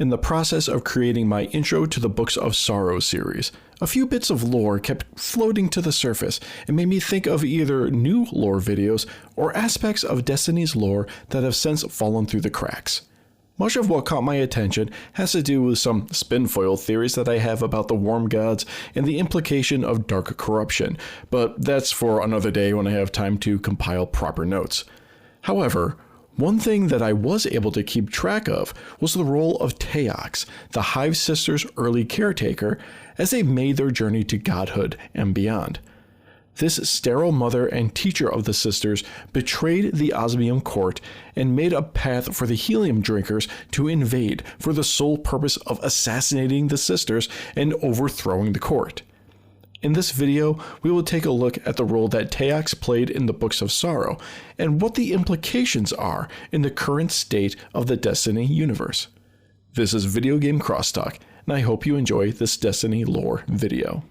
In the process of creating my Intro to the Books of Sorrow series, a few bits of lore kept floating to the surface and made me think of either new lore videos or aspects of Destiny's lore that have since fallen through the cracks. Much of what caught my attention has to do with some spinfoil theories that I have about the warm gods and the implication of dark corruption, but that's for another day when I have time to compile proper notes. However, one thing that I was able to keep track of was the role of Taox, the Hive Sisters' early caretaker, as they made their journey to Godhood and beyond. This sterile mother and teacher of the sisters betrayed the Osmium Court and made a path for the Helium Drinkers to invade for the sole purpose of assassinating the sisters and overthrowing the court. In this video, we will take a look at the role that Taox played in the Books of Sorrow and what the implications are in the current state of the Destiny universe. This is Video Game Crosstalk, and I hope you enjoy this Destiny lore video.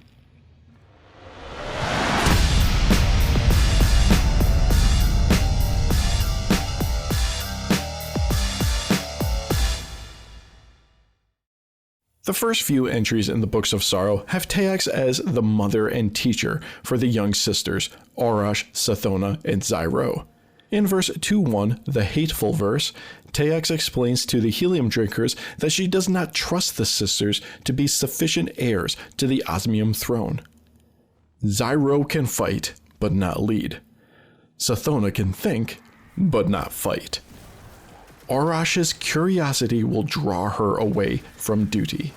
The first few entries in the Books of Sorrow have Taox as the mother and teacher for the young sisters, Aurash, Sathona, and Zyro. In verse 2.1, the hateful verse, Taox explains to the Helium Drinkers that she does not trust the sisters to be sufficient heirs to the Osmium throne. Zyro can fight, but not lead. Sathona can think, but not fight. Aurash's curiosity will draw her away from duty.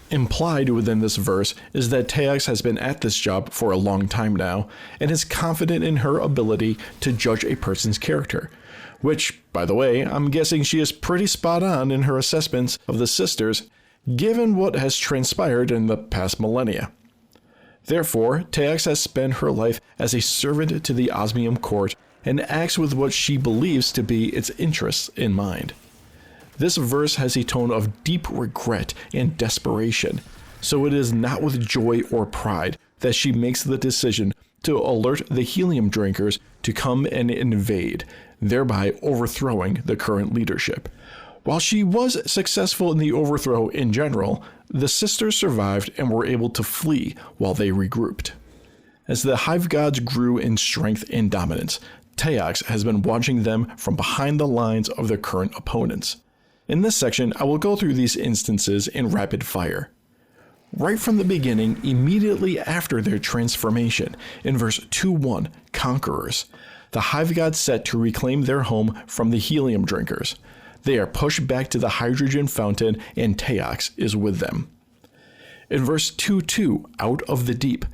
Implied within this verse is that Taox has been at this job for a long time now and is confident in her ability to judge a person's character, which, by the way, I'm guessing she is pretty spot on in her assessments of the sisters, given what has transpired in the past millennia. Therefore, Taox has spent her life as a servant to the Osmium Court and acts with what she believes to be its interests in mind. This verse has a tone of deep regret and desperation, so it is not with joy or pride that she makes the decision to alert the Helium Drinkers to come and invade, thereby overthrowing the current leadership. While she was successful in the overthrow in general, the sisters survived and were able to flee while they regrouped. As the Hive Gods grew in strength and dominance, Taox has been watching them from behind the lines of their current opponents. In this section, I will go through these instances in rapid fire. Right from the beginning, immediately after their transformation, in verse 2.1, Conquerors, the Hive Gods set to reclaim their home from the Helium Drinkers. They are pushed back to the hydrogen fountain and Taox is with them. In verse 2.2, Out of the Deep,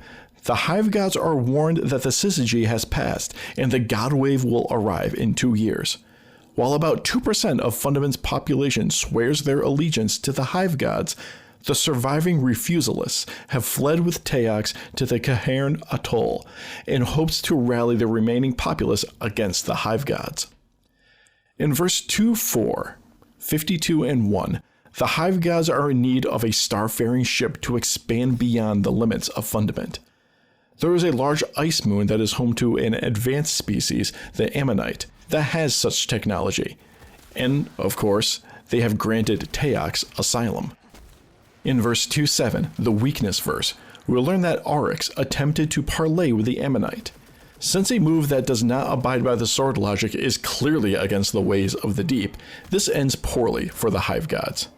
the Hive Gods are warned that the syzygy has passed and the God Wave will arrive in 2 years. While about 2% of Fundament's population swears their allegiance to the Hive Gods, the surviving refusalists have fled with Taox to the Cairn Atoll in hopes to rally the remaining populace against the Hive Gods. In verse 2.4, 52-1, the Hive Gods are in need of a starfaring ship to expand beyond the limits of Fundament. There is a large ice moon that is home to an advanced species, the Ammonite, that has such technology. And, of course, they have granted Taox asylum. In verse 2.7, the weakness verse, we'll learn that Oryx attempted to parley with the Ammonite. Since a move that does not abide by the sword logic is clearly against the ways of the deep, this ends poorly for the Hive Gods.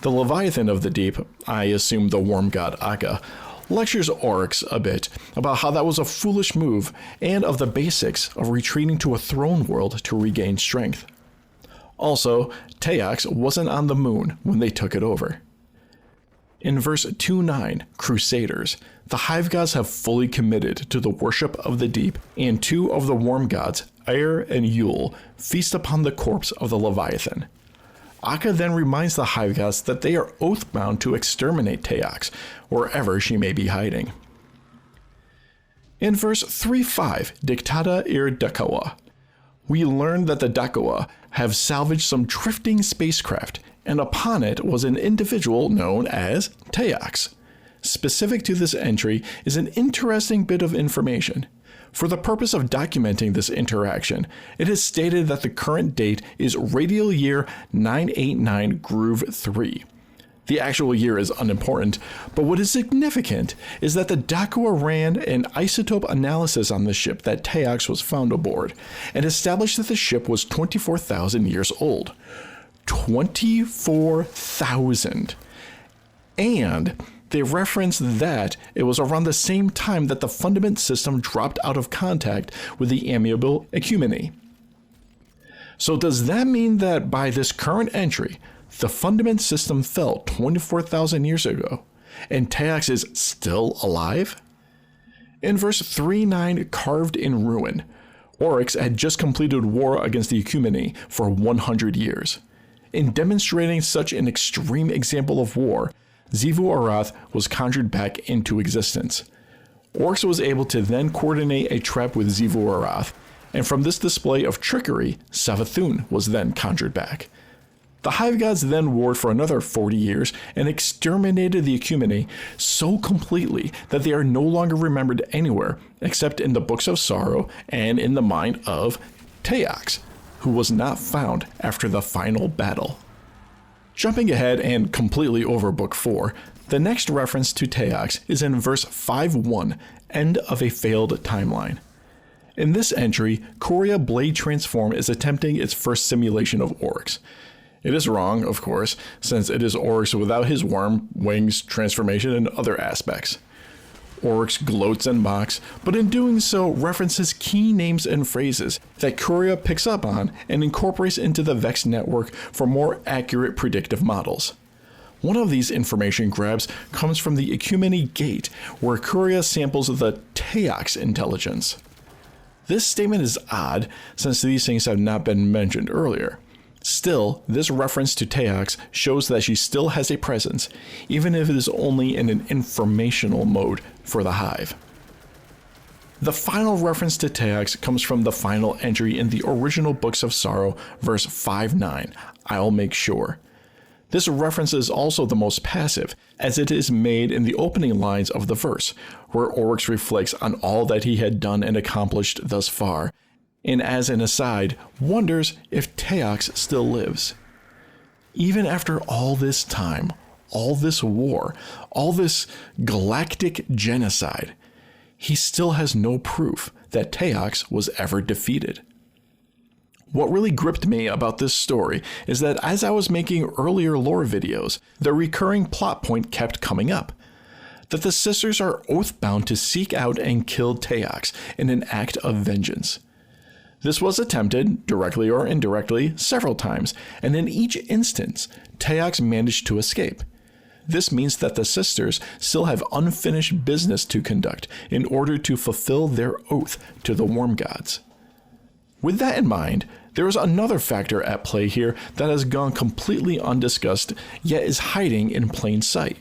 The Leviathan of the Deep, I assume the warm god Akka, lectures Oryx a bit about how that was a foolish move and of the basics of retreating to a throne world to regain strength. Also, Taox wasn't on the moon when they took it over. In verse 2.9, Crusaders, the Hive Gods have fully committed to the worship of the deep, and 2 of the warm gods, Aer and Yule, feast upon the corpse of the Leviathan. Akka then reminds the Hive Gods that they are oath-bound to exterminate Taox, wherever she may be hiding. In verse 3.5, Dictata ir Dakawa, we learn that the Dakawa have salvaged some drifting spacecraft, and upon it was an individual known as Taox. Specific to this entry is an interesting bit of information. For the purpose of documenting this interaction, it is stated that the current date is radial year 989 Groove 3. The actual year is unimportant, but what is significant is that the Dakua ran an isotope analysis on the ship that Taox was found aboard, and established that the ship was 24,000 years old. 24,000! And they referenced that it was around the same time that the fundament system dropped out of contact with the amiable Ecumene. So does that mean that by this current entry, the fundament system fell 24,000 years ago, and Taox is still alive? In verse 3.9, carved in ruin, Oryx had just completed war against the Ecumene for 100 years. In demonstrating such an extreme example of war, Xivu Arath was conjured back into existence. Oryx was able to then coordinate a trap with Xivu Arath, and from this display of trickery, Savathun was then conjured back. The Hive Gods then warred for another 40 years and exterminated the Ecumene so completely that they are no longer remembered anywhere except in the Books of Sorrow and in the mind of Taox, who was not found after the final battle. Jumping ahead and completely over Book 4, the next reference to Taox is in verse 5.1, End of a Failed Timeline. In this entry, Coria Blade Transform is attempting its first simulation of Oryx. It is wrong, of course, since it is Oryx without his worm, wings, transformation, and other aspects. Oryx gloats and mocks, but in doing so references key names and phrases that Coria picks up on and incorporates into the Vex network for more accurate predictive models. One of these information grabs comes from the Ecumene Gate, where Coria samples the Taox intelligence. This statement is odd, since these things have not been mentioned earlier. Still, this reference to Taox shows that she still has a presence, even if it is only in an informational mode for the Hive. The final reference to Taox comes from the final entry in the original Books of Sorrow, verse 5.9, I'll make sure. This reference is also the most passive, as it is made in the opening lines of the verse, where Oryx reflects on all that he had done and accomplished thus far, and as an aside, wonders if Taox still lives. Even after all this time, all this war, all this galactic genocide, he still has no proof that Taox was ever defeated. What really gripped me about this story is that as I was making earlier lore videos, the recurring plot point kept coming up. That the sisters are oath-bound to seek out and kill Taox in an act of vengeance. This was attempted, directly or indirectly, several times, and in each instance, Taox managed to escape. This means that the sisters still have unfinished business to conduct in order to fulfill their oath to the Worm Gods. With that in mind, there is another factor at play here that has gone completely undiscussed, yet is hiding in plain sight.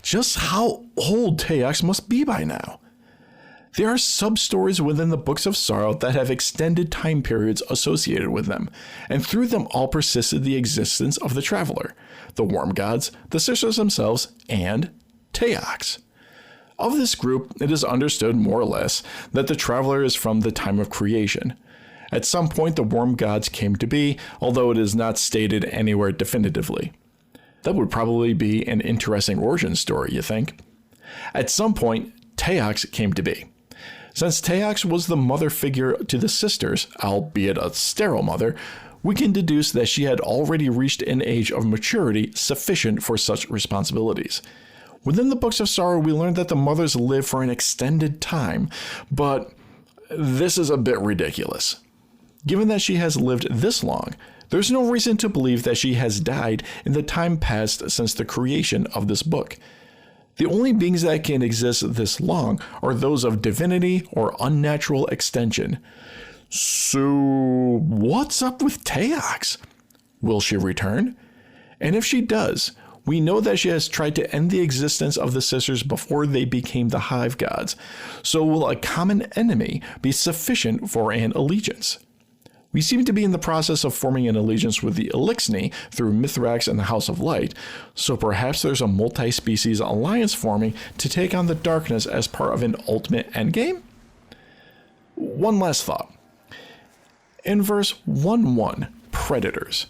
Just how old Taox must be by now. There are sub-stories within the Books of Sorrow that have extended time periods associated with them, and through them all persisted the existence of the Traveler, the Worm Gods, the sisters themselves, and Taox. Of this group, it is understood more or less that the Traveler is from the time of creation. At some point, the Worm Gods came to be, although it is not stated anywhere definitively. That would probably be an interesting origin story, you think? At some point, Taox came to be. Since Taox was the mother figure to the sisters, albeit a sterile mother, we can deduce that she had already reached an age of maturity sufficient for such responsibilities. Within the Books of Sorrow, we learned that the mothers live for an extended time, but this is a bit ridiculous. Given that she has lived this long, there's no reason to believe that she has died in the time past since the creation of this book. The only beings that can exist this long are those of divinity or unnatural extension. So, what's up with Taox? Will she return? And if she does, we know that she has tried to end the existence of the sisters before they became the Hive Gods. So will a common enemy be sufficient for an allegiance? We seem to be in the process of forming an allegiance with the Elixni through Mithrax and the House of Light, so perhaps there's a multi-species alliance forming to take on the darkness as part of an ultimate endgame? One last thought. In verse 1:1, Predators,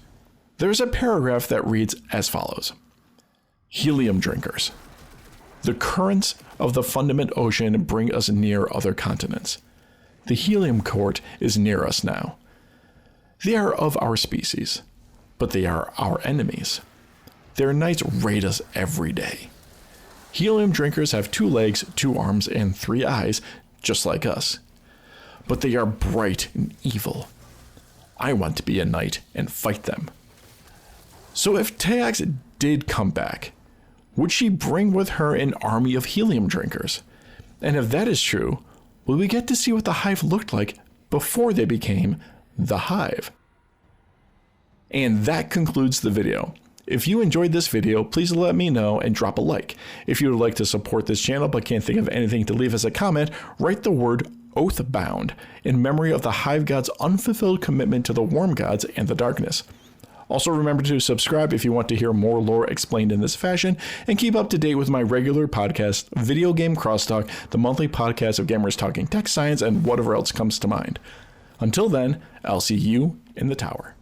there's a paragraph that reads as follows. Helium Drinkers. The currents of the fundament ocean bring us near other continents. The Helium Court is near us now. They are of our species, but they are our enemies. Their knights raid us every day. Helium Drinkers have 2 legs, 2 arms, and 3 eyes, just like us. But they are bright and evil. I want to be a knight and fight them. So if Taox did come back, would she bring with her an army of Helium Drinkers? And if that is true, will we get to see what the Hive looked like before they became the Hive? And that concludes the video. If you enjoyed this video, please let me know and drop a like. If you would like to support this channel but can't think of anything to leave as a comment, write the word Oathbound in memory of the Hive God's unfulfilled commitment to the Worm Gods and the Darkness. Also remember to subscribe if you want to hear more lore explained in this fashion, and keep up to date with my regular podcast, Video Game Crosstalk, the monthly podcast of gamers talking tech, science, and whatever else comes to mind. Until then, I'll see you in the tower.